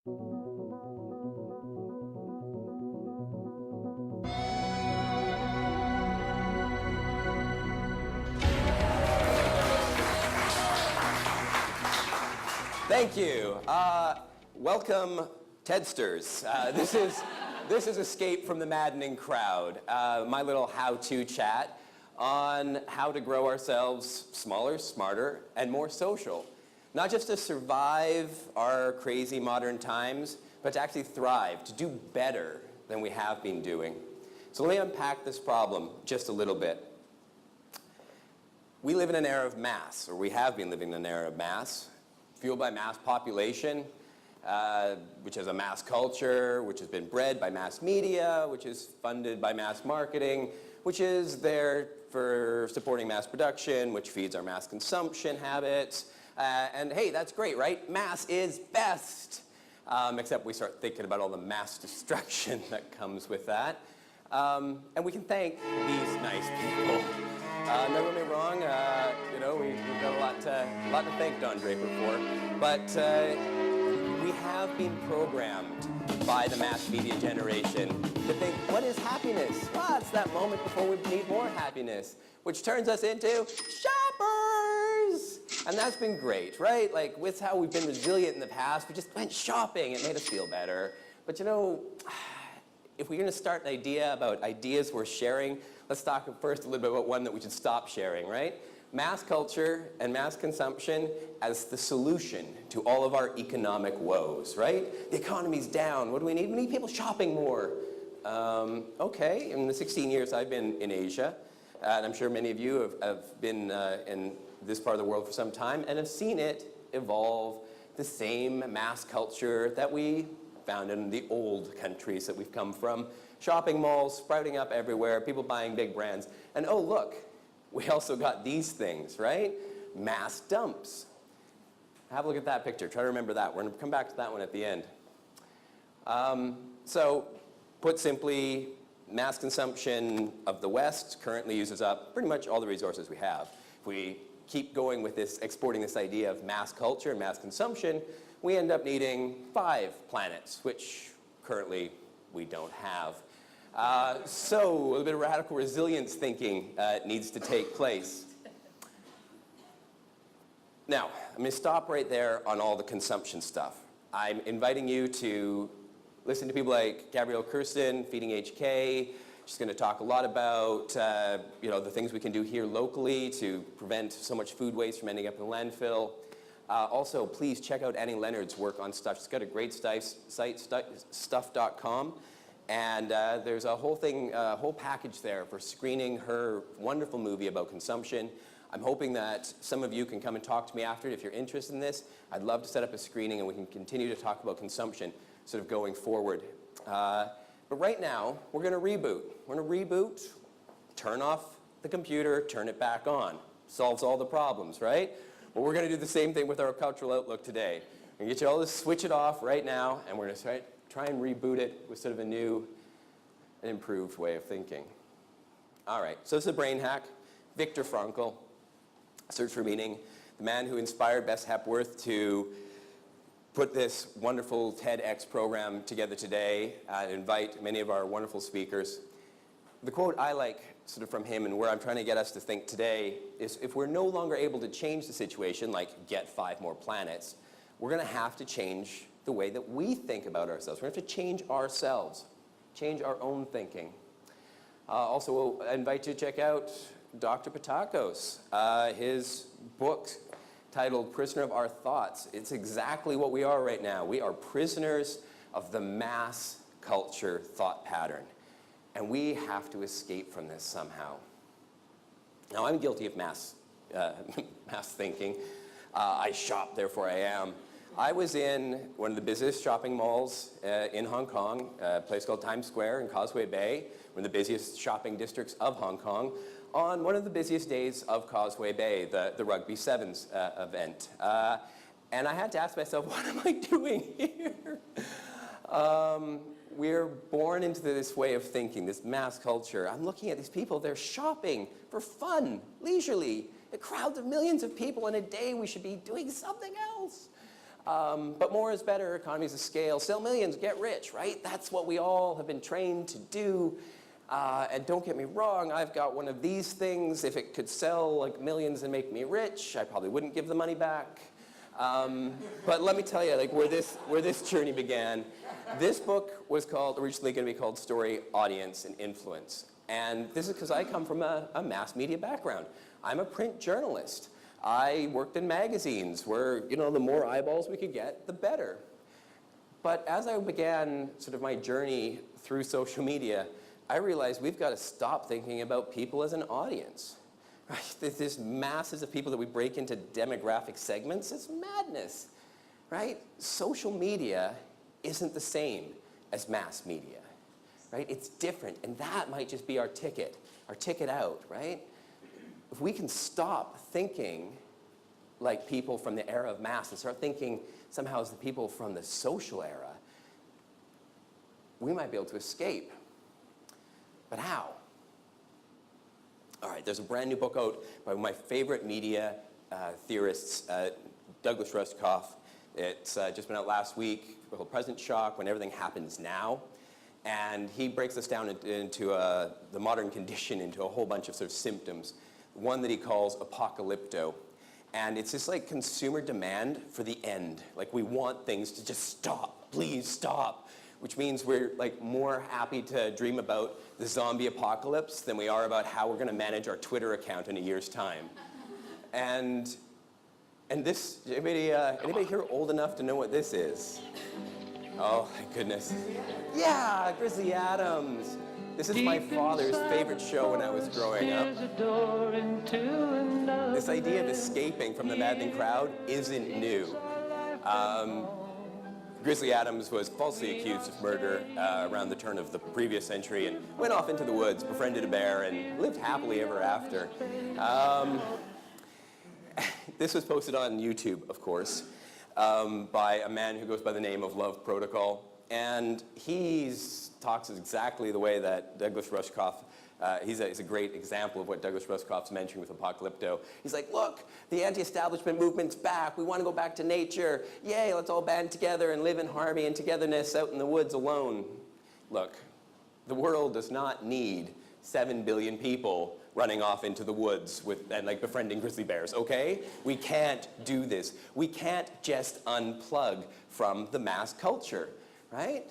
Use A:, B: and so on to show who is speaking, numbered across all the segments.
A: Thank you. Welcome, TEDsters. This is Escape from the Maddening crowd, my little how-to chat on how to grow ourselves smaller, smarter, and more social. Not just to survive our crazy modern times, but to actually thrive, to do better than we have been doing. So let me unpack this problem just a little bit. We live in an era of mass, or we have been living in an era of mass, fueled by mass population, which is a mass culture, which has been bred by mass media, which is funded by mass marketing, which is there for supporting mass production, which feeds our mass consumption habits. And hey, that's great, right? Mass is best. Except we start thinking about all the mass destruction that comes with that. And we can thank these nice people. Never get me wrong, we've got a lot to thank Don Draper for. But we have been programmed by the mass media generation to think, what is happiness? Well, it's that moment before we need more happiness, which turns us into shoppers. And that's been great, right? Like, with how we've been resilient in the past, we just went shopping. It made us feel better. But if we're going to start an idea about ideas worth sharing, let's talk first a little bit about one that we should stop sharing, right? Mass culture and mass consumption as the solution to all of our economic woes, right? The economy's down. What do we need? We need people shopping more. Okay, in the 16 years I've been in Asia, and I'm sure many of you have been in this part of the world for some time and have seen it evolve the same mass culture that we found in the old countries that we've come from. Shopping malls sprouting up everywhere, people buying big brands. And oh, look, we also got these things, right? Mass dumps. Have a look at that picture. Try to remember that. We're going to come back to that one at the end. So, put simply, mass consumption of the West currently uses up pretty much all the resources we have. If we keep going with this, exporting this idea of mass culture and mass consumption, we end up needing 5 planets, which currently we don't have. So a little bit of radical resilience thinking needs to take place. Now, I'm going to stop right there on all the consumption stuff. I'm inviting you to listen to people like Gabrielle Kirsten, Feeding HK. She's going to talk a lot about the things we can do here locally to prevent so much food waste from ending up in the landfill. Also, please check out Annie Leonard's work on stuff. She's got a great site, stuff.com. And there's a whole package there for screening her wonderful movie about consumption. I'm hoping that some of you can come and talk to me after it if you're interested in this. I'd love to set up a screening and we can continue to talk about consumption sort of going forward. But right now, we're going to reboot. We're going to reboot, turn off the computer, turn it back on. Solves all the problems, right? Well, we're going to do the same thing with our cultural outlook today. We're going to get you all to switch it off right now, and we're going to try and reboot it with sort of a new and improved way of thinking. All right, so this is a brain hack. Viktor Frankl, Search for Meaning, the man who inspired Bess Hepworth to put this wonderful TEDx program together today and invite many of our wonderful speakers. The quote I like sort of from him and where I'm trying to get us to think today is if we're no longer able to change the situation, like get 5 more planets, we're going to have to change the way that we think about ourselves. We're going to have to change ourselves, change our own thinking. Also, we'll invite you to check out Dr. Patakos, his book titled Prisoner of Our Thoughts. It's exactly what we are right now. We are prisoners of the mass culture thought pattern. And we have to escape from this somehow. Now, I'm guilty of mass thinking. I shop, therefore I am. I was in one of the busiest shopping malls in Hong Kong, a place called Times Square in Causeway Bay, one of the busiest shopping districts of Hong Kong, on one of the busiest days of Causeway Bay, the Rugby Sevens event. And I had to ask myself, what am I doing here? We're born into this way of thinking, this mass culture. I'm looking at these people, they're shopping for fun, leisurely. The crowds of millions of people in a day, we should be doing something else. But more is better, economies of scale, sell millions, get rich, right? That's what we all have been trained to do. And don't get me wrong, I've got one of these things. If it could sell like millions and make me rich, I probably wouldn't give the money back. But let me tell you, like where this journey began. This book was originally going to be called Story, Audience, and Influence. And this is because I come from a mass media background. I'm a print journalist. I worked in magazines where, the more eyeballs we could get, the better. But as I began sort of my journey through social media, I realized we've got to stop thinking about people as an audience. Right? There's masses of people that we break into demographic segments. It's madness, right? Social media isn't the same as mass media, right? It's different, and that might just be our ticket out, right? If we can stop thinking like people from the era of mass and start thinking somehow as the people from the social era, we might be able to escape. But how? All right, there's a brand new book out by one of my favorite media theorists, Douglas Rushkoff. It's just been out last week, called Present Shock, When Everything Happens Now. And he breaks this down into the modern condition into a whole bunch of sort of symptoms. One that he calls apocalypto. And it's this like consumer demand for the end. Like we want things to just stop, please stop. Which means we're like more happy to dream about the zombie apocalypse than we are about how we're going to manage our Twitter account in a year's time. And this, anybody here old enough to know what this is? Oh, thank goodness. Yeah, Grizzly Adams. This is my father's favorite show when I was growing up. This idea of escaping from the maddening crowd isn't new. Grizzly Adams was falsely accused of murder around the turn of the previous century and went off into the woods, befriended a bear, and lived happily ever after. This was posted on YouTube, of course, by a man who goes by the name of Love Protocol. And he talks exactly the way that Douglas Rushkoff, he's a great example of what Douglas Rushkoff's mentioning with Apocalypto. He's like, look, the anti-establishment movement's back. We want to go back to nature. Yay, let's all band together and live in harmony and togetherness out in the woods alone. Look, the world does not need 7 billion people running off into the woods and like befriending grizzly bears, okay? We can't do this. We can't just unplug from the mass culture. Right?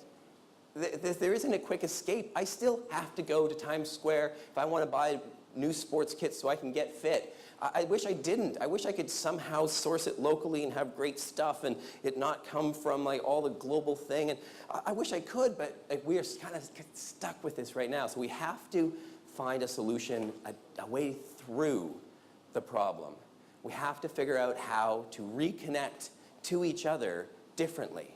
A: There isn't a quick escape. I still have to go to Times Square if I want to buy new sports kits so I can get fit. I wish I didn't. I wish I could somehow source it locally and have great stuff and it not come from like all the global thing. And I wish I could, but we are kind of stuck with this right now. So we have to find a solution, a way through the problem. We have to figure out how to reconnect to each other differently.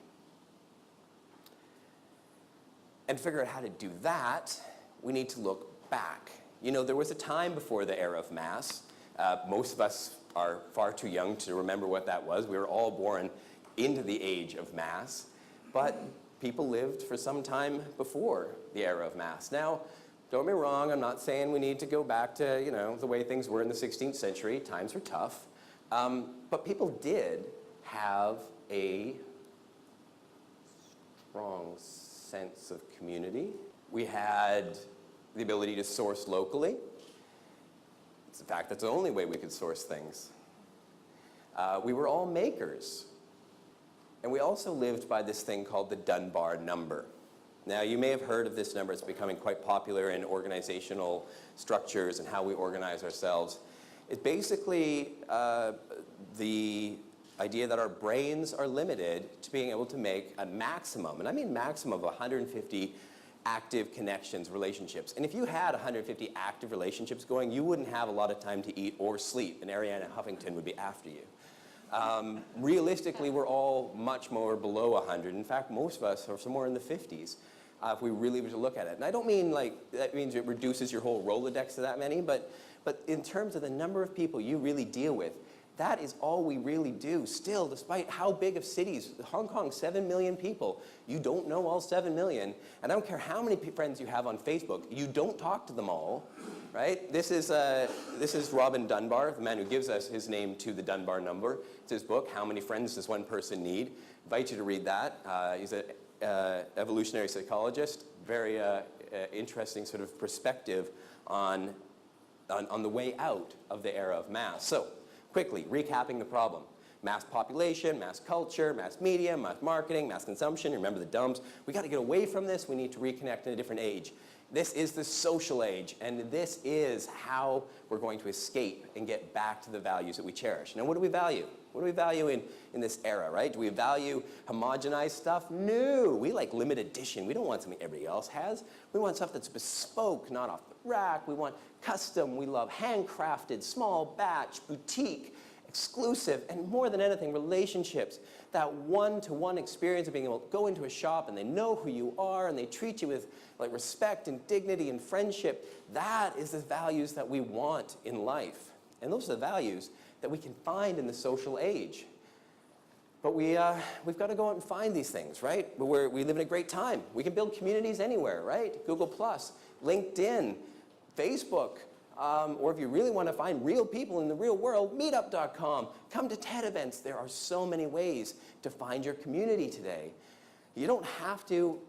A: And to figure out how to do that, we need to look back. There was a time before the era of mass. Most of us are far too young to remember what that was. We were all born into the age of mass. But people lived for some time before the era of mass. Now, don't get me wrong, I'm not saying we need to go back to, the way things were in the 16th century. Times were tough. But people did have a strong sense of community. We had the ability to source locally. In fact, that's the only way we could source things. We were all makers. And we also lived by this thing called the Dunbar number. Now, you may have heard of this number. It's becoming quite popular in organizational structures and how we organize ourselves. It's basically the idea that our brains are limited to being able to make a maximum, and I mean maximum of 150 active connections, relationships. And if you had 150 active relationships going, you wouldn't have a lot of time to eat or sleep, and Arianna Huffington would be after you. Realistically, we're all much more below 100. In fact, most of us are somewhere in the 50s if we really were to look at it. And I don't mean like that means it reduces your whole Rolodex to that many, but in terms of the number of people you really deal with, That is all we really do. Still, despite how big of cities, Hong Kong, 7 million people, you don't know all 7 million. And I don't care how many friends you have on Facebook, you don't talk to them all, right? This is Robin Dunbar, the man who gives us his name to the Dunbar number. It's his book, How Many Friends Does One Person Need? I invite you to read that. He's an evolutionary psychologist. Very interesting sort of perspective on the way out of the era of mass. So, quickly, recapping the problem. Mass population, mass culture, mass media, mass marketing, mass consumption. Remember the dumps. We got to get away from this. We need to reconnect in a different age. This is the social age, and this is how we're going to escape and get back to the values that we cherish. Now, what do we value? What do we value in this era, right? Do we value homogenized stuff? No. We like limited edition. We don't want something everybody else has. We want stuff that's bespoke, not off the rack. We want custom. We love handcrafted, small batch, boutique, exclusive, and more than anything, relationships. That one-to-one experience of being able to go into a shop and they know who you are and they treat you with like respect and dignity and friendship. That is the values that we want in life. And those are the values that we can find in the social age. But we've got to go out and find these things, right? We live in a great time. We can build communities anywhere, right? Google+, LinkedIn, Facebook, or if you really want to find real people in the real world, meetup.com. Come to TED events. There are so many ways to find your community today. You don't have to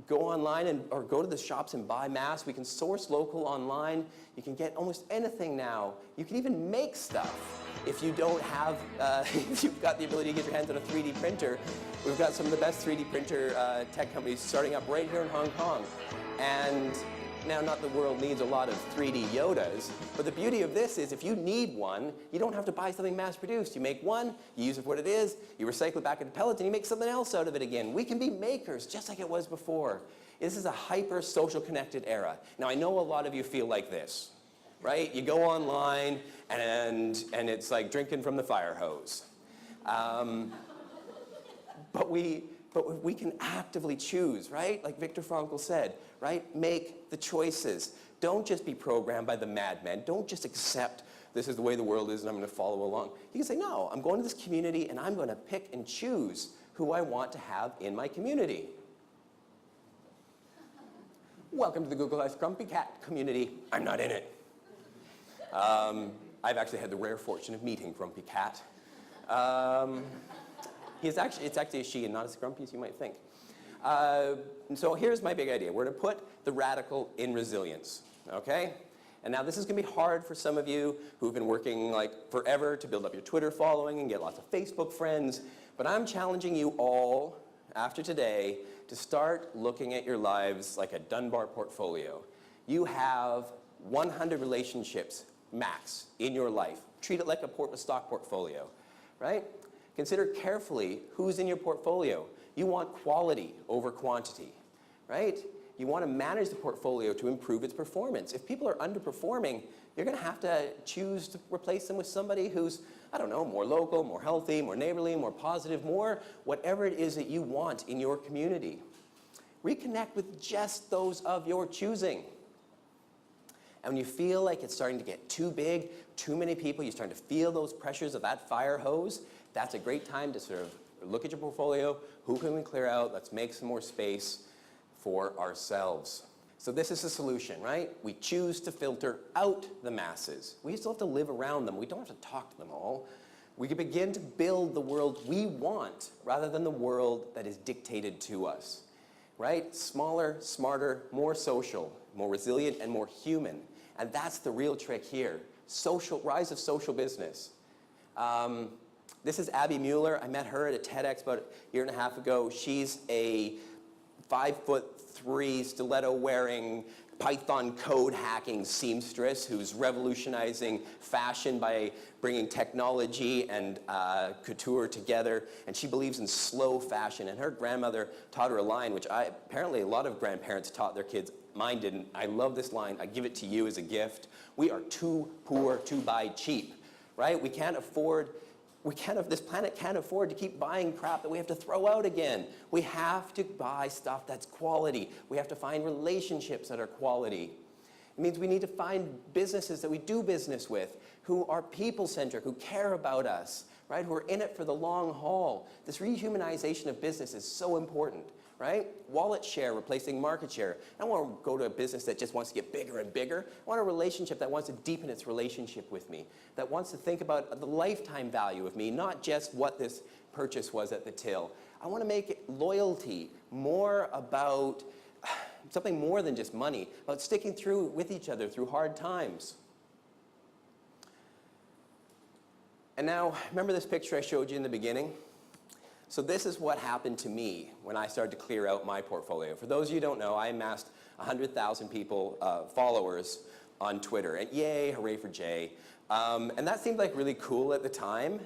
A: go online or go to the shops and buy mass. We can source local online. You can get almost anything now. You can even make stuff. If you don't have, if you've got the ability to get your hands on a 3D printer, we've got some of the best 3D printer tech companies starting up right here in Hong Kong. And now, not the world needs a lot of 3D Yodas, but the beauty of this is if you need one, you don't have to buy something mass-produced. You make one, you use it for what it is, you recycle it back into pellets, and you make something else out of it again. We can be makers, just like it was before. This is a hyper-social connected era. Now, I know a lot of you feel like this, right? You go online, and it's like drinking from the fire hose. But we can actively choose, right? Like Viktor Frankl said, right? Make the choices. Don't just be programmed by the madmen. Don't just accept this is the way the world is and I'm going to follow along. You can say, no, I'm going to this community and I'm going to pick and choose who I want to have in my community. Welcome to the Google Ice Grumpy Cat community. I'm not in it. I've actually had the rare fortune of meeting Grumpy Cat. It's actually a she and not as grumpy as you might think. So here's my big idea. We're going to put the radical in resilience, okay? And now this is going to be hard for some of you who've been working like forever to build up your Twitter following and get lots of Facebook friends. But I'm challenging you all, after today, to start looking at your lives like a Dunbar portfolio. You have 100 relationships, max, in your life. Treat it like a stock portfolio, right? Consider carefully who's in your portfolio. You want quality over quantity, right? You want to manage the portfolio to improve its performance. If people are underperforming, you're going to have to choose to replace them with somebody who's, I don't know, more local, more healthy, more neighborly, more positive, more whatever it is that you want in your community. Reconnect with just those of your choosing. And when you feel like it's starting to get too big, too many people, you're starting to feel those pressures of that fire hose, that's a great time to sort of look at your portfolio. Who can we clear out? Let's make some more space for ourselves. So this is the solution, right? We choose to filter out the masses. We still have to live around them. We don't have to talk to them all. We can begin to build the world we want rather than the world that is dictated to us, right? Smaller, smarter, more social, more resilient, and more human. And that's the real trick here. Rise of social business. This is Abby Mueller. I met her at a TEDx about a year and a half ago. She's a 5'3", stiletto-wearing, Python code hacking seamstress who's revolutionizing fashion by bringing technology and couture together. And she believes in slow fashion. And her grandmother taught her a line, which apparently a lot of grandparents taught their kids. Mine didn't. I love this line. I give it to you as a gift. We are too poor to buy cheap, right? This planet can't afford to keep buying crap that we have to throw out again. We have to buy stuff that's quality. We have to find relationships that are quality. It means we need to find businesses that we do business with who are people-centric, who care about us, right? Who are in it for the long haul. This rehumanization of business is so important, right? Wallet share replacing market share. I don't want to go to a business that just wants to get bigger and bigger. I want a relationship that wants to deepen its relationship with me, that wants to think about the lifetime value of me, not just what this purchase was at the till. I want to make loyalty more about something more than just money, about sticking through with each other through hard times. And now, remember this picture I showed you in the beginning? So this is what happened to me when I started to clear out my portfolio. For those of you who don't know, I amassed 100,000 followers on Twitter. And yay, hooray for Jay. And that seemed like really cool at the time,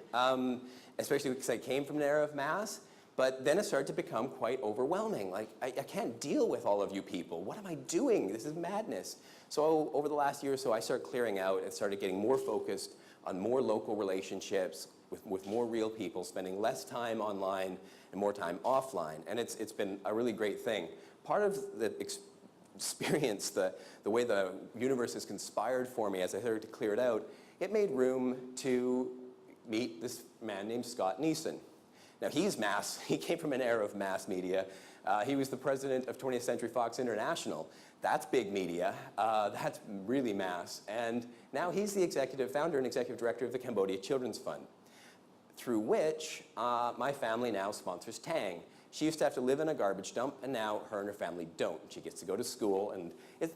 A: especially because I came from an era of mass. But then it started to become quite overwhelming. Like, I can't deal with all of you people. What am I doing? This is madness. So over the last year or so, I started clearing out and started getting more focused on more local relationships with more real people, spending less time online and more time offline. And it's been a really great thing. Part of the experience, the way the universe has conspired for me as I started to clear it out, it made room to meet this man named Scott Neeson. Now, he's mass. He came from an era of mass media. He was the president of 20th Century Fox International. That's big media. That's really mass. And now he's the founder and executive director of the Cambodia Children's Fund, through which my family now sponsors Tang. She used to have to live in a garbage dump, and now her and her family don't. She gets to go to school, and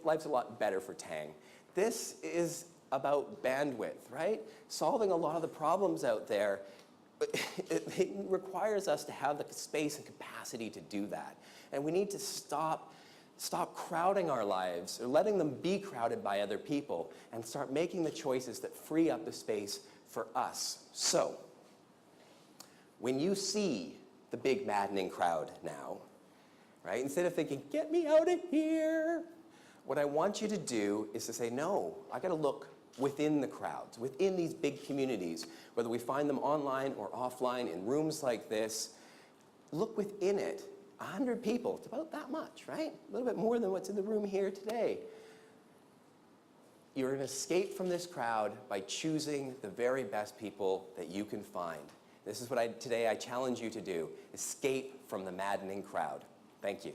A: life's a lot better for Tang. This is about bandwidth, right? Solving a lot of the problems out there. It requires us to have the space and capacity to do that. And we need to stop crowding our lives, or letting them be crowded by other people, and start making the choices that free up the space for us. So, when you see the big maddening crowd now, right, instead of thinking, get me out of here, what I want you to do is to say, no, I gotta look within the crowds, within these big communities, whether we find them online or offline in rooms like this. Look within it. 100 people, it's about that much, right? A little bit more than what's in the room here today. You're going to escape from this crowd by choosing the very best people that you can find. This is what today I challenge you to do. Escape from the maddening crowd. Thank you.